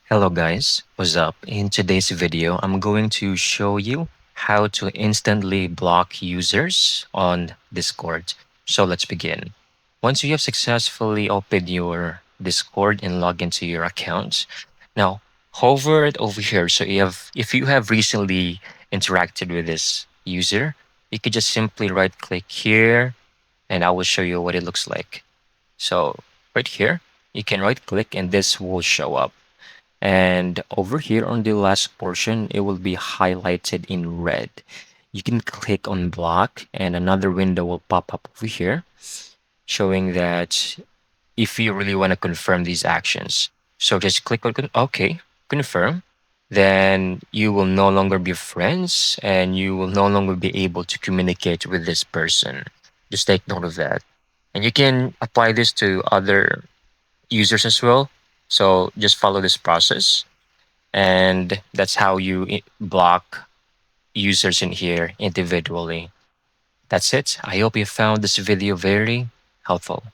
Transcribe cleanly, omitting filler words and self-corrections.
Hello guys, what's up? In today's video, I'm going to show you how to instantly block users on Discord. So let's begin. Once you have successfully opened your Discord and log into your account, now hover it over here. So if you have recently interacted with this user, you could just simply right click here and I will show you what it looks like. So right here, you can right click and this will show up. And over here on the last portion, it will be highlighted in red. You can click on block and another window will pop up over here showing that if you really want to confirm these actions. So just click on OK, confirm. Then you will no longer be friends and you will no longer be able to communicate with this person. Just take note of that. And you can apply this to other users as well. So just follow this process and that's how you block users in here individually. That's it. I hope you found this video very helpful.